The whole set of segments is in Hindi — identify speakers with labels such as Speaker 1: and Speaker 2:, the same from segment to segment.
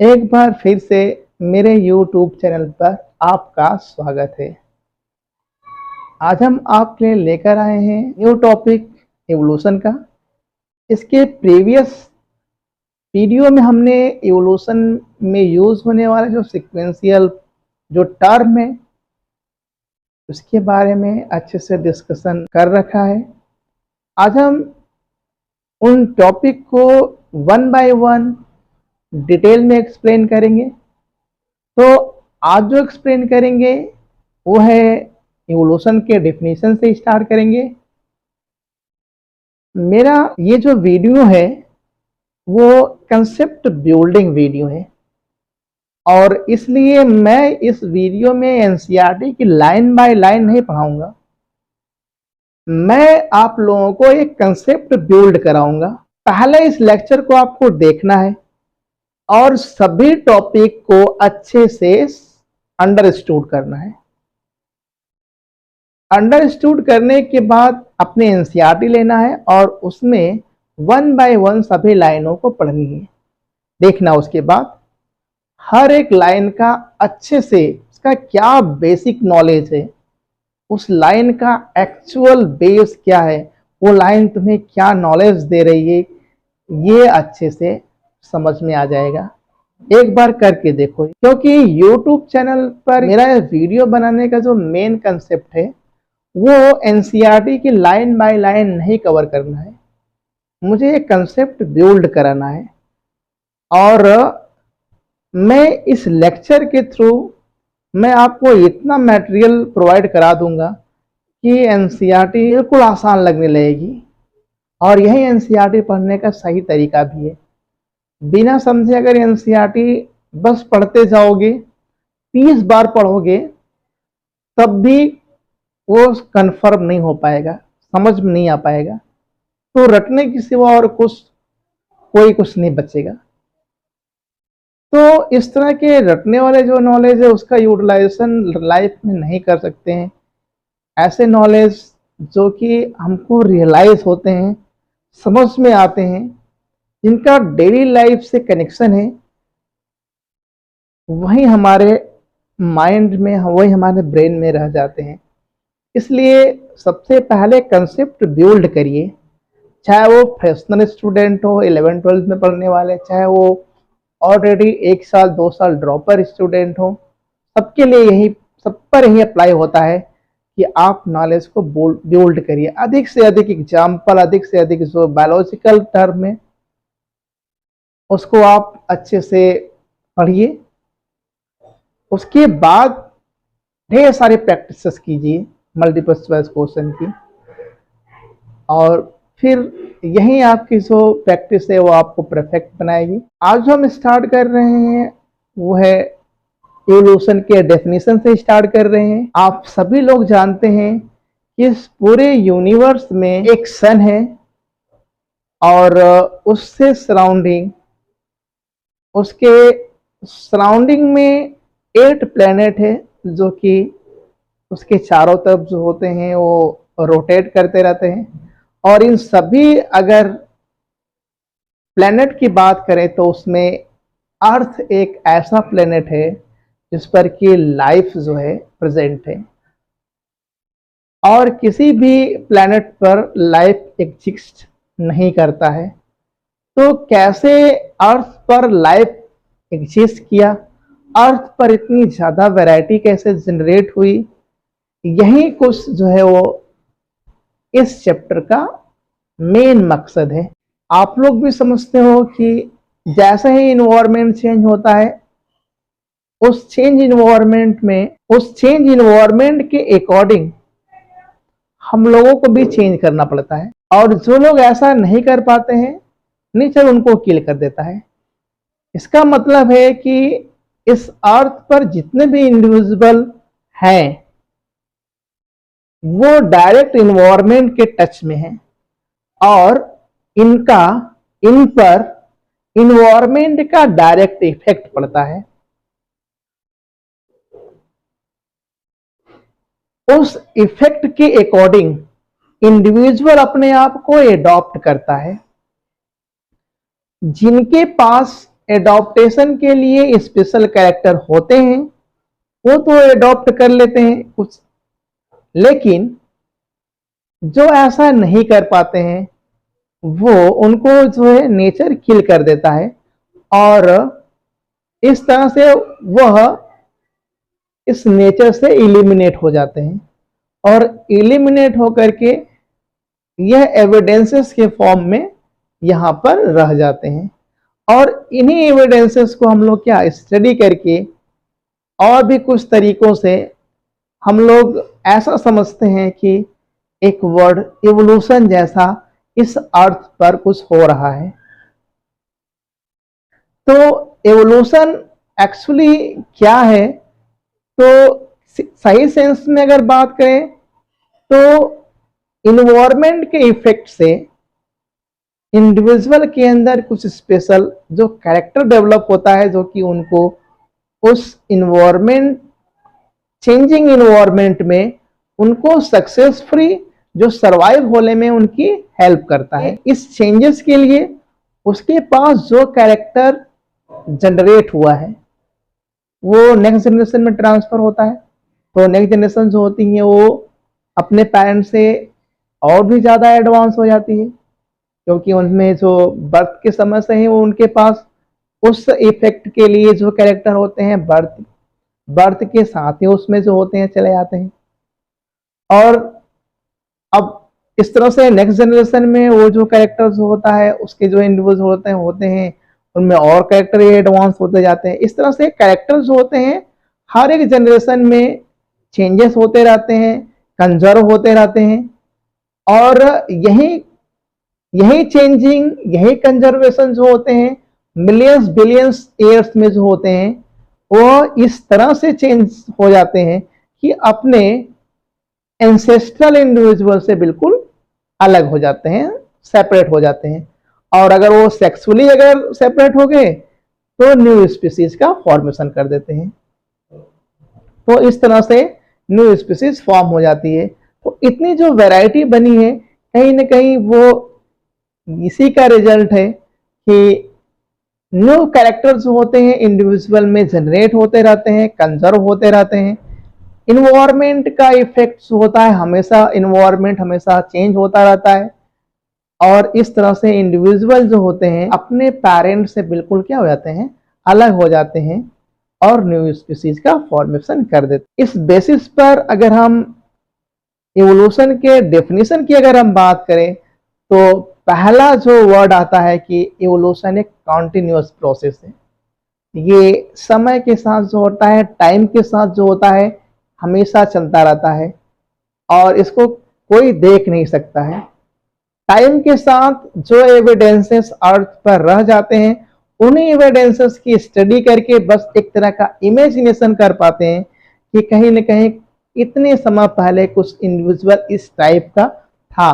Speaker 1: एक बार फिर से मेरे YouTube चैनल पर आपका स्वागत है। आज हम आपके लिए लेकर आए हैं न्यू टॉपिक एवोल्यूशन का। इसके प्रीवियस वीडियो में हमने एवोल्यूशन में यूज होने वाला जो सीक्वेंशियल जो टर्म है उसके बारे में अच्छे से डिस्कशन कर रखा है। आज हम उन टॉपिक को वन बाय वन डिटेल में एक्सप्लेन करेंगे। तो आज जो एक्सप्लेन करेंगे वो है इवोल्यूशन के डेफिनेशन से स्टार्ट करेंगे। मेरा ये जो वीडियो है वो कंसेप्ट बिल्डिंग वीडियो है और इसलिए मैं इस वीडियो में एनसीईआरटी की लाइन बाय लाइन नहीं पढ़ाऊंगा। मैं आप लोगों को एक कंसेप्ट बिल्ड कराऊंगा। पहले इस लेक्चर को आपको देखना है और सभी टॉपिक को अच्छे से अंडरस्टूड करना है। अंडरस्टूड करने के बाद अपने एनसीईआरटी लेना है और उसमें वन बाय वन सभी लाइनों को पढ़नी है, देखना। उसके बाद हर एक लाइन का अच्छे से उसका क्या बेसिक नॉलेज है, उस लाइन का एक्चुअल बेस क्या है, वो लाइन तुम्हें क्या नॉलेज दे रही है, ये अच्छे से समझ में आ जाएगा। एक बार करके देखो, क्योंकि YouTube चैनल पर मेरा वीडियो बनाने का जो मेन कंसेप्ट है वो एनसीईआरटी की लाइन बाय लाइन नहीं कवर करना है, मुझे एक कंसेप्ट बिल्ड कराना है। और मैं इस लेक्चर के थ्रू मैं आपको इतना मटेरियल प्रोवाइड करा दूंगा कि एनसीईआरटी बिल्कुल आसान लगने लगेगी। और यही एनसीईआरटी पढ़ने का सही तरीका भी है। बिना समझे अगर एनसीईआरटी बस पढ़ते जाओगे, 30 बार पढ़ोगे, तब भी वो कंफर्म नहीं हो पाएगा, समझ में नहीं आ पाएगा। तो रटने की सिवा और कुछ नहीं बचेगा। तो इस तरह के रटने वाले जो नॉलेज है उसका यूटिलाइजेशन लाइफ में नहीं कर सकते हैं। ऐसे नॉलेज जो कि हमको रियलाइज होते हैं, समझ में आते हैं, जिनका डेली लाइफ से कनेक्शन है, वही हमारे माइंड में, वही हमारे ब्रेन में रह जाते हैं। इसलिए सबसे पहले कंसेप्ट बिल्ड करिए, चाहे वो फ्रेशनर स्टूडेंट हो, 11-12 में पढ़ने वाले, चाहे वो ऑलरेडी 1 साल 2 साल ड्रॉपर स्टूडेंट हो, सबके लिए यही, सब पर यही अप्लाई होता है कि आप नॉलेज को बिल्ड करिए। अधिक से अधिक एग्जाम्पल, अधिक से अधिक जो बायोलॉजिकल टर्म है उसको आप अच्छे से पढ़िए। उसके बाद ढेर सारे प्रैक्टिसेस कीजिए मल्टीपल चॉइस क्वेश्चन की, और फिर यही आपकी जो प्रैक्टिस है वो आपको परफेक्ट बनाएगी। आज जो हम स्टार्ट कर रहे हैं वो है इवोल्यूशन के डेफिनेशन से स्टार्ट कर रहे हैं। आप सभी लोग जानते हैं कि इस पूरे यूनिवर्स में एक सन है और उससे उसके सराउंडिंग में 8 प्लेनेट है जो कि उसके चारों तरफ जो होते हैं वो रोटेट करते रहते हैं। और इन सभी अगर प्लेनेट की बात करें तो उसमें अर्थ एक ऐसा प्लेनेट है जिस पर कि लाइफ जो है प्रेजेंट है, और किसी भी प्लेनेट पर लाइफ एग्जिस्ट नहीं करता है। तो कैसे अर्थ पर लाइफ एग्जिस्ट किया, अर्थ पर इतनी ज़्यादा वैरायटी कैसे जनरेट हुई, यही कुछ जो है वो इस चैप्टर का मेन मकसद है। आप लोग भी समझते हो कि जैसे ही इन्वायरमेंट चेंज होता है, उस चेंज इन्वायरमेंट के अकॉर्डिंग हम लोगों को भी चेंज करना पड़ता है। और जो लोग ऐसा नहीं कर पाते हैं, नेचर उनको किल कर देता है। इसका मतलब है कि इस अर्थ पर जितने भी इंडिविजुअल हैं वो डायरेक्ट इन्वायरमेंट के टच में हैं और इन पर इन्वायरमेंट का डायरेक्ट इफेक्ट पड़ता है। उस इफेक्ट के अकॉर्डिंग इंडिविजुअल अपने आप को एडॉप्ट करता है। जिनके पास एडॉप्टेशन के लिए स्पेशल कैरेक्टर होते हैं, वो तो एडॉप्ट कर लेते हैं कुछ, लेकिन जो ऐसा नहीं कर पाते हैं वो उनको जो है नेचर किल कर देता है, और इस तरह से वह इस नेचर से इलिमिनेट हो जाते हैं, और इलिमिनेट होकर के यह एविडेंसेस के फॉर्म में यहाँ पर रह जाते हैं। और इन्हीं एविडेंसेस को हम लोग क्या स्टडी करके और भी कुछ तरीकों से हम लोग ऐसा समझते हैं कि एक वर्ड इवोल्यूशन जैसा इस अर्थ पर कुछ हो रहा है। तो इवोल्यूशन एक्चुअली क्या है, तो सही सेंस में अगर बात करें तो इन्वायरमेंट के इफेक्ट से इंडिविजुअल के अंदर कुछ स्पेशल जो कैरेक्टर डेवलप होता है, जो कि उनको उस इन्वायरमेंट चेंजिंग इन्वायरमेंट में उनको सक्सेसफुली जो सरवाइव होने में उनकी हेल्प करता है। इस चेंजेस के लिए उसके पास जो कैरेक्टर जनरेट हुआ है वो नेक्स्ट जनरेशन में ट्रांसफर होता है। तो नेक्स्ट जनरेशन जो होती है वो अपने पेरेंट्स से और भी ज़्यादा एडवांस हो जाती है, क्योंकि उनमें जो बर्थ के समय से है वो उनके पास उस इफेक्ट के लिए जो कैरेक्टर होते हैं बर्थ के साथ ही उसमें जो होते हैं चले जाते हैं। और अब इस तरह से नेक्स्ट जनरेशन में वो जो कैरेक्टर जो होता है उसके जो इंडिविजुअल होते हैं उनमें और कैरेक्टर एडवांस होते जाते हैं। इस तरह से कैरेक्टर जो होते हैं हर एक जनरेशन में चेंजेस होते रहते हैं, कंजर्व होते रहते हैं, और यही चेंजिंग यही कंजर्वेशन जो होते हैं मिलियंस बिलियंस ईयर्स में जो होते हैं वो इस तरह से चेंज हो जाते हैं कि अपने एंसेस्ट्रल इंडिविजुअल से बिल्कुल अलग हो जाते हैं, सेपरेट हो जाते हैं। और अगर वो सेक्सुअली अगर सेपरेट हो गए तो न्यू स्पीसीज का फॉर्मेशन कर देते हैं। तो इस तरह से न्यू स्पीसीज फॉर्म हो जाती है। तो इतनी जो वैरायटी बनी है कहीं ना कहीं वो इसी का रिजल्ट है कि न्यू कैरेक्टर्स होते हैं इंडिविजुअल में जनरेट होते रहते हैं, कंजर्व होते रहते हैं। इन्वायरमेंट का इफेक्ट होता है, हमेशा इन्वायरमेंट हमेशा चेंज होता रहता है, और इस तरह से इंडिविजुअल जो होते हैं अपने पेरेंट्स से बिल्कुल क्या हो जाते हैं, अलग हो जाते हैं और न्यू स्पीसीज का फॉर्मेशन कर देते हैं। इस बेसिस पर अगर हम इवोल्यूशन के डेफिनेशन की अगर हम बात करें तो पहला जो वर्ड आता है कि इवोल्यूशन एक कॉन्टिन्यूअस प्रोसेस है। ये समय के साथ जो होता है, टाइम के साथ जो होता है, हमेशा चलता रहता है और इसको कोई देख नहीं सकता है। टाइम के साथ जो एविडेंसेस अर्थ पर रह जाते हैं उन्हीं एविडेंसेस की स्टडी करके बस एक तरह का इमेजिनेशन कर पाते हैं कि कहीं न कहीं इतने समय पहले कुछ इंडिविजुअल इस टाइप का था,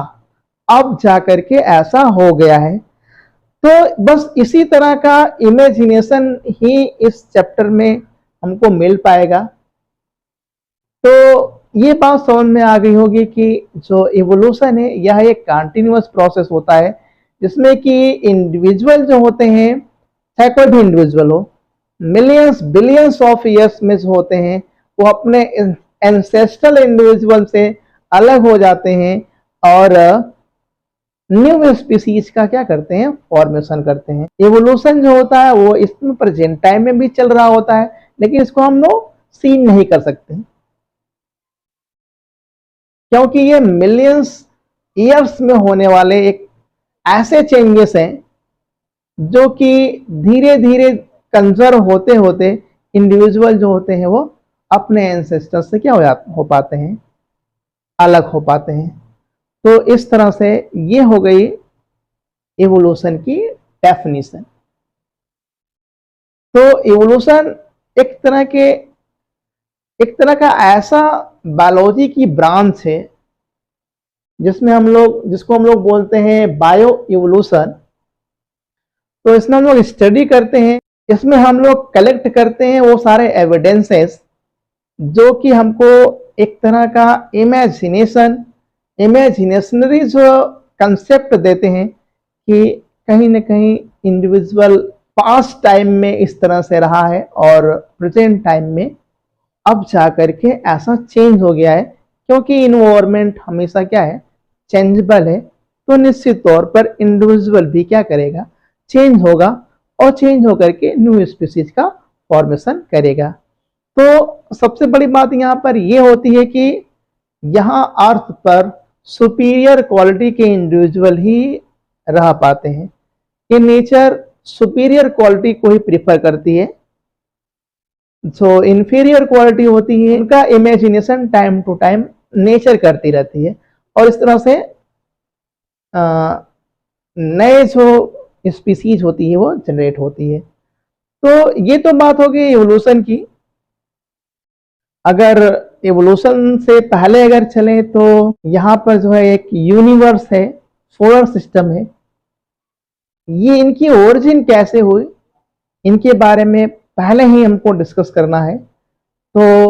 Speaker 1: अब जाकर के ऐसा हो गया है। तो बस इसी तरह का इमेजिनेशन ही इस चैप्टर में हमको मिल पाएगा। तो ये बात समझ में आ गई होगी कि जो इवोल्यूशन है यह एक कंटिन्यूअस प्रोसेस होता है, जिसमें कि इंडिविजुअल जो होते हैं, चाहे कोई भी इंडिविजुअल हो, मिलियंस बिलियंस ऑफ ईयर्स में जो होते हैं वो अपने एंसेस्ट्रल इंडिविजुअल से अलग हो जाते हैं और न्यू स्पीसीज का क्या करते हैं, फॉर्मेशन करते हैं। इवोल्यूशन जो होता है वो इसमें प्रेजेंट टाइम में भी चल रहा होता है, लेकिन इसको हम लोग सीन नहीं कर सकते क्योंकि ये मिलियंस ईयर्स में होने वाले एक ऐसे चेंजेस हैं जो कि धीरे धीरे कंजर्व होते होते इंडिविजुअल जो होते हैं वो अपने एंसेस्टर से क्या हो पाते हैं, अलग हो पाते हैं। तो इस तरह से ये हो गई इवोल्यूशन की डेफिनेशन। तो इवोल्यूशन एक तरह का ऐसा बायोलॉजी की ब्रांच है जिसको हम लोग बोलते हैं बायो इवोल्यूशन। तो इसमें हम लोग स्टडी करते हैं, इसमें हम लोग कलेक्ट करते हैं वो सारे एविडेंसेस जो कि हमको एक तरह का इमेजिनेशनरी जो कंसेप्ट देते हैं कि कहीं ना कहीं इंडिविजुअल पास्ट टाइम में इस तरह से रहा है और प्रेजेंट टाइम में अब जा करके ऐसा चेंज हो गया है, क्योंकि इन्वायरमेंट हमेशा क्या है, चेंजेबल है। तो निश्चित तौर पर इंडिविजुअल भी क्या करेगा, चेंज होगा और चेंज होकर के न्यू स्पीसीज का फॉर्मेशन करेगा। तो सबसे बड़ी बात यहाँ पर यह होती है कि यहाँ अर्थ पर सुपीरियर क्वालिटी के इंडिविजुअल ही रह पाते हैं। ये नेचर सुपीरियर क्वालिटी को ही प्रिफर करती है, जो इंफीरियर क्वालिटी होती है इनका imagination time to time nature करती रहती है और इस तरह से नए जो स्पीसीज होती है वो जनरेट होती है। तो ये तो बात हो गई इवोल्यूशन की। अगर इवोल्यूशन से पहले अगर चले तो यहाँ पर जो है एक यूनिवर्स है, सोलर सिस्टम है। ये इनकी ओरिजिन कैसे हुई, इनके बारे में पहले ही हमको डिस्कस करना है। तो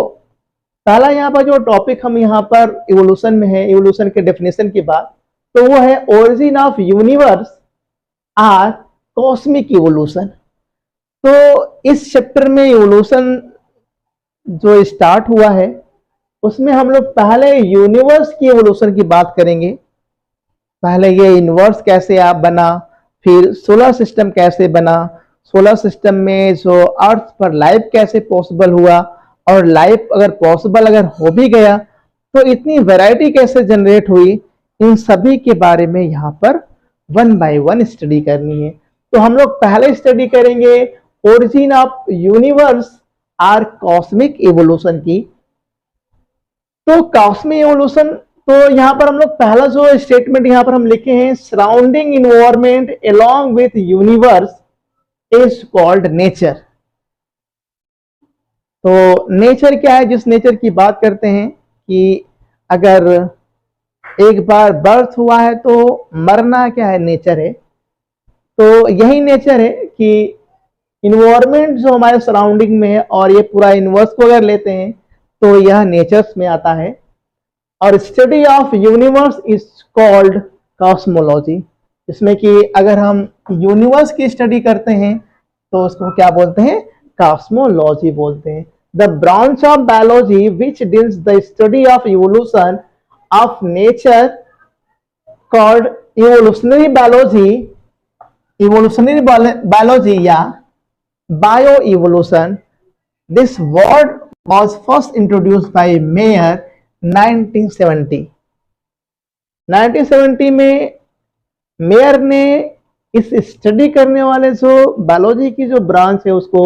Speaker 1: पहला यहाँ पर जो टॉपिक हम यहाँ पर इवोल्यूशन में है, इवोल्यूशन के डेफिनेशन की बात, तो वो है origin of universe or cosmic evolution. तो इस चैप्टर में इवोल्यूशन जो स्टार्ट हुआ है उसमें हम लोग पहले यूनिवर्स की इवोल्यूशन की बात करेंगे। पहले ये यूनिवर्स कैसे आप बना, फिर सोलर सिस्टम कैसे बना, सोलर सिस्टम में जो अर्थ पर लाइफ कैसे पॉसिबल हुआ, और लाइफ अगर पॉसिबल अगर हो भी गया तो इतनी वैरायटी कैसे जनरेट हुई, इन सभी के बारे में यहाँ पर वन बाय वन स्टडी करनी है। तो हम लोग पहले स्टडी करेंगे origin of universe or cosmic evolution की। तो कॉस्मिक इवोल्यूशन, तो यहाँ पर हम लोग पहला जो स्टेटमेंट यहाँ पर हम लिखे हैं, surrounding environment along with universe is called nature. तो नेचर क्या है, जिस नेचर की बात करते हैं कि अगर एक बार बर्थ हुआ है तो मरना क्या है, नेचर है। तो यही नेचर है कि इन्वायरमेंट जो हमारे सराउंडिंग में है और ये पूरा यूनिवर्स को अगर लेते हैं तो यह नेचर्स में आता है। और study of universe is called cosmology, जिसमें कि अगर हम यूनिवर्स की स्टडी करते हैं तो उसको क्या बोलते हैं, कॉस्मोलॉजी बोलते हैं। The branch of biology which deals the study of evolution of nature called evolutionary biology, evolutionary biology या bio evolution. This word was first introduced by Mayer 1970। 1970 में मेयर ने इस स्टडी करने वाले जो बायोलॉजी की जो ब्रांच है उसको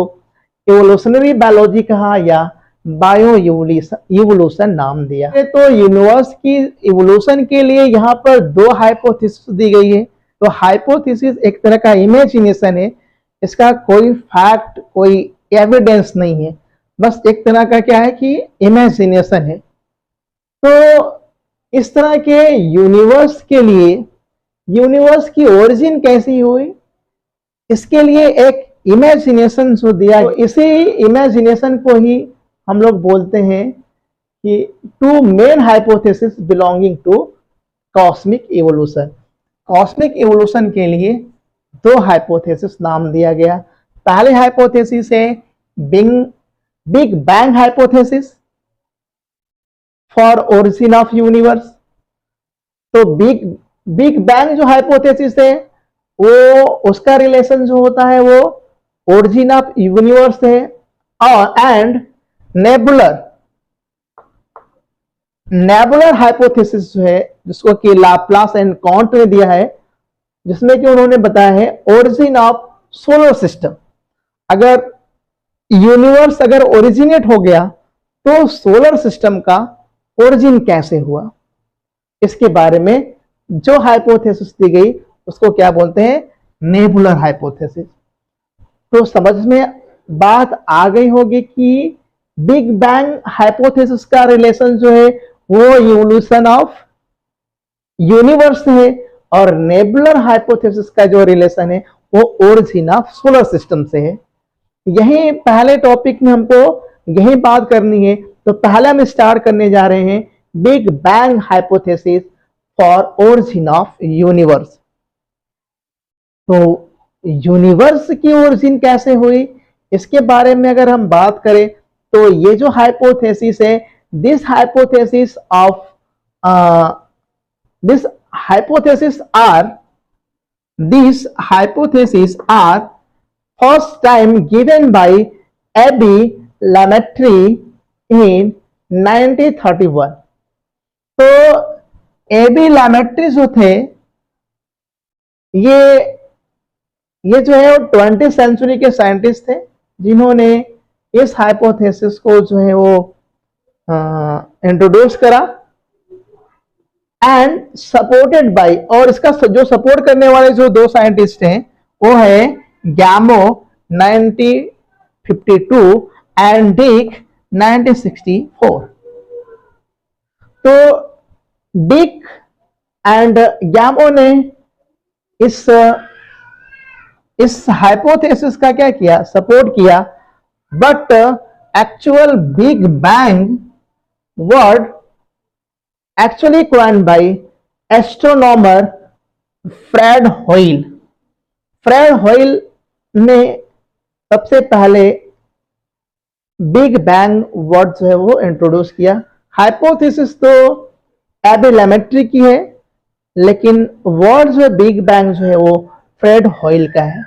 Speaker 1: इवोल्यूशनरी बायोलॉजी कहा या बायो इवोल्यूशन नाम दिया। तो यूनिवर्स की इवोल्यूशन के लिए यहाँ पर दो हाइपोथेसिस दी गई है। तो हाइपोथेसिस एक तरह का इमेजिनेशन है, इसका कोई फैक्ट कोई एविडेंस नहीं है, बस एक तरह का क्या है कि इमेजिनेशन है। तो इस तरह के यूनिवर्स के लिए यूनिवर्स की ओरिजिन कैसी हुई, इसके लिए एक इमेजिनेशन जो दिया, तो इसी इमेजिनेशन को ही हम लोग बोलते हैं कि two main hypothesis belonging to cosmic evolution. Cosmic evolution के लिए दो हाइपोथेसिस नाम दिया गया। पहले हाइपोथेसिस है big bang hypothesis for origin of universe. तो बिग बैंग जो हाइपोथेसिस है वो उसका रिलेशन जो होता है वो ओरिजिन ऑफ यूनिवर्स है। और एंड नेबुलर हाइपोथेसिस जो है, जिसको कि लाप्लास एंड कॉन्ट ने दिया है, जिसमें कि उन्होंने बताया है ओरिजिन ऑफ सोलर सिस्टम। अगर यूनिवर्स अगर ओरिजिनेट हो गया तो सोलर सिस्टम का ओरिजिन कैसे हुआ, इसके बारे में जो हाइपोथेसिस दी गई उसको क्या बोलते हैं, नेबुलर हाइपोथेसिस। तो समझ में बात आ गई होगी कि बिग बैंग हाइपोथेसिस का रिलेशन जो है वो इवोल्यूशन ऑफ यूनिवर्स है और नेबुलर हाइपोथेसिस का जो रिलेशन है वो ओरिजिन ऑफ सोलर सिस्टम से है। यही पहले टॉपिक में हमको यही बात करनी है। तो पहले हम स्टार्ट करने जा रहे हैं big bang hypothesis for origin of universe. तो यूनिवर्स की ओरिजिन कैसे हुई, इसके बारे में अगर हम बात करें तो ये जो हाइपोथेसिस है, this hypothesis of this hypothesis are these hypotheses are first time given by Abby Lametry in 1931। तो एबी लैमेट्री जो थे ये जो है वो 20th सेंचुरी के साइंटिस्ट थे जिन्होंने इस हाइपोथेसिस को जो है वो इंट्रोड्यूस करा एंड सपोर्टेड बाय, और इसका जो सपोर्ट करने वाले जो दो साइंटिस्ट हैं वो है गैमो 1952 एंड डिक 1964। तो डिक एंड गैमो ने इस हाइपोथेसिस का क्या किया, सपोर्ट किया, but actual big bang word actually coined by astronomer Fred Hoyle. Fred Hoyle ने सबसे पहले बिग बैंग वर्ड जो है वो इंट्रोड्यूस किया। हाइपोथेसिस तो एबी लैमेट्री की है, लेकिन वर्ड जो है बिग बैंग जो है वो फ्रेड होयल का है।